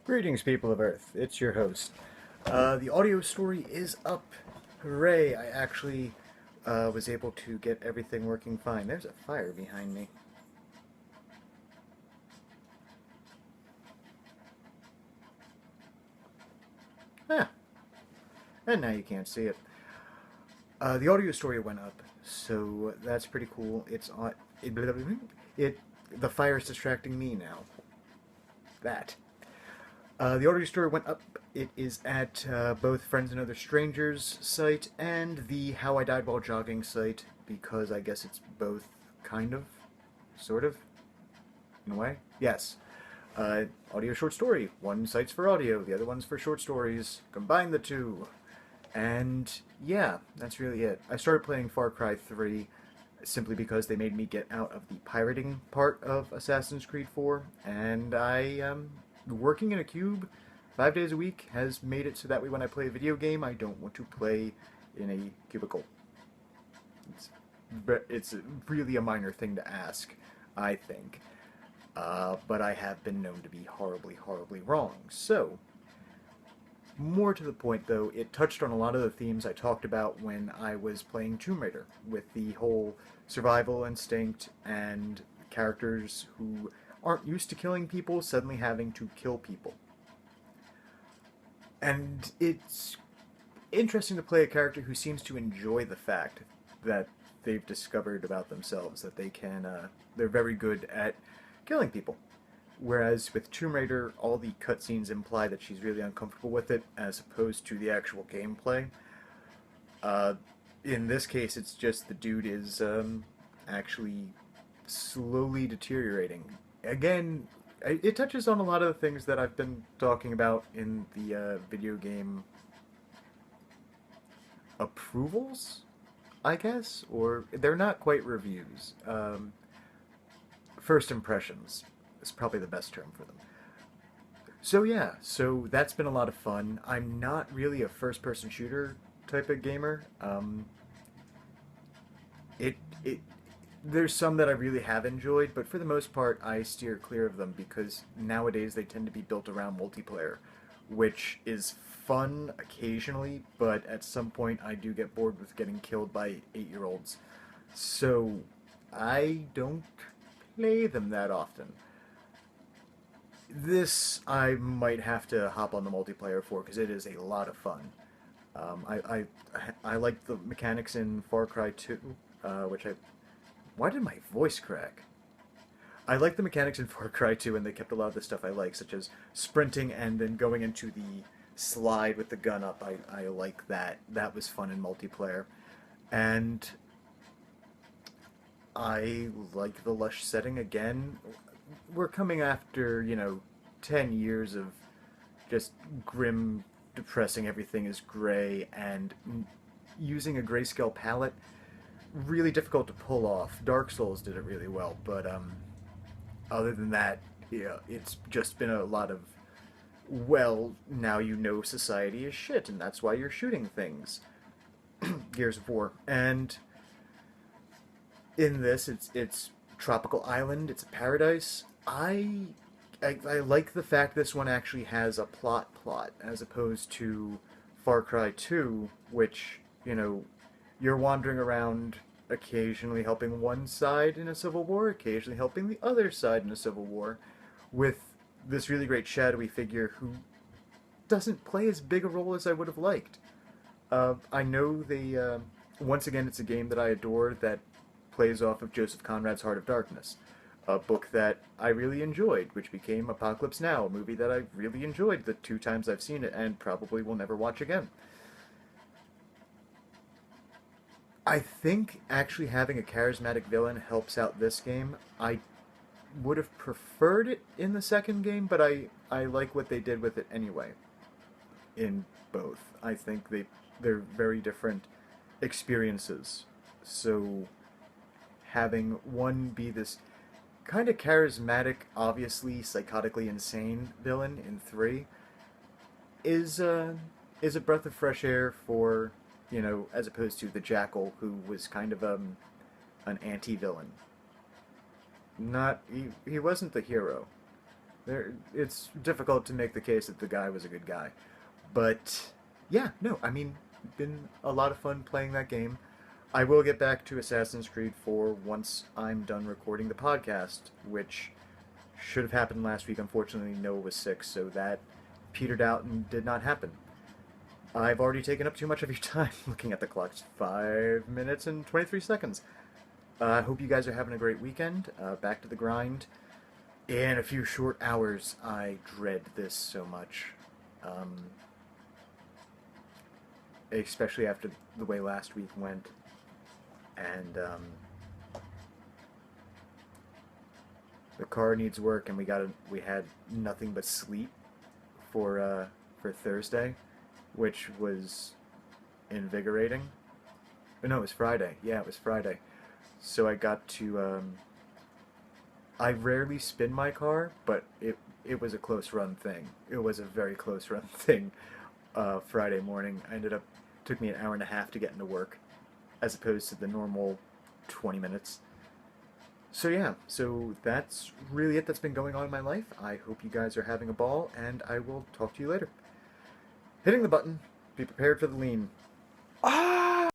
Greetings, people of Earth. It's your host. The audio story is up. Hooray! I actually was able to get everything working fine. There's a fire behind me. Ah, and now you can't see it. The audio story went up, so that's pretty cool. It's on. It. The fire is distracting me now. That. The audio story went up. It is at both Friends and Other Strangers site and the How I Died While Jogging site because I guess it's both kind of, sort of, in a way. Yes. Audio short story. One site's for audio, the other one's for short stories. Combine the two. And yeah, that's really it. I started playing Far Cry 3 simply because they made me get out of the pirating part of Assassin's Creed 4, and working in a cube 5 days a week has made it so that way when I play a video game, I don't want to play in a cubicle. It's, it's really a minor thing to ask, I think. But I have been known to be horribly, horribly wrong. So, more to the point though, it touched on a lot of the themes I talked about when I was playing Tomb Raider, with the whole survival instinct and characters who aren't used to killing people suddenly having to kill people. And it's interesting to play a character who seems to enjoy the fact that they've discovered about themselves that they're very good at killing people. Whereas with Tomb Raider, all the cutscenes imply that she's really uncomfortable with it, as opposed to the actual gameplay. Uh, in this case, it's just the dude is actually slowly deteriorating. Again, it touches on a lot of the things that I've been talking about in the video game approvals, I guess, or they're not quite reviews. First impressions is probably the best term for them. So yeah, so that's been a lot of fun. I'm not really a first-person shooter type of gamer. It there's some that I really have enjoyed, but for the most part, I steer clear of them because nowadays they tend to be built around multiplayer, which is fun occasionally, but at some point I do get bored with getting killed by 8-year-olds. So I don't play them that often. This I might have to hop on the multiplayer for because it is a lot of fun. I like the mechanics in Far Cry 2, which I. Why did my voice crack? I like the mechanics in Far Cry 2, and they kept a lot of the stuff I like, such as sprinting and then going into the slide with the gun up. I like that. That was fun in multiplayer. And I like the lush setting again. We're coming after, 10 years of just grim, depressing, everything is gray, and using a grayscale palette, really difficult to pull off. Dark Souls did it really well, but other than that, yeah, it's just been a lot of, well, now you know society is shit, and that's why you're shooting things. Gears of War. And in this, it's tropical island. It's a paradise. I like the fact this one actually has a plot as opposed to Far Cry 2, which you're wandering around occasionally helping one side in a civil war, occasionally helping the other side in a civil war, with this really great shadowy figure who doesn't play as big a role as I would have liked. I know once again, it's a game that I adore that plays off of Joseph Conrad's Heart of Darkness, a book that I really enjoyed, which became Apocalypse Now, a movie that I really enjoyed the 2 times I've seen it and probably will never watch again. I think actually having a charismatic villain helps out this game. I would have preferred it in the second game, but I like what they did with it anyway. In both, I think they're very different experiences. So having one be this kind of charismatic, obviously psychotically insane villain in 3 is is a breath of fresh air for as opposed to the Jackal, who was kind of an anti-villain. Not he wasn't the hero. It's difficult to make the case that the guy was a good guy. But yeah, no, I mean, been a lot of fun playing that game. I will get back to Assassin's Creed 4 once I'm done recording the podcast, which should have happened last week. Unfortunately, Noah was sick, so that petered out and did not happen. I've already taken up too much of your time looking at the clock. It's 5 minutes and 23 seconds. I hope you guys are having a great weekend. Back to the grind. In a few short hours, I dread this so much. Um, Especially after the way last week went. And the car needs work, and we had nothing but sleep for Thursday, which was invigorating. But no, it was Friday. Yeah, it was Friday. So I got to. I rarely spin my car, but it was a close run thing. It was a very close run thing. Friday morning, I ended up took me an hour and a half to get into work, as opposed to the normal 20 minutes. So yeah, so that's really it that's been going on in my life. I hope you guys are having a ball, and I will talk to you later. Hitting the button. Be prepared for the lean.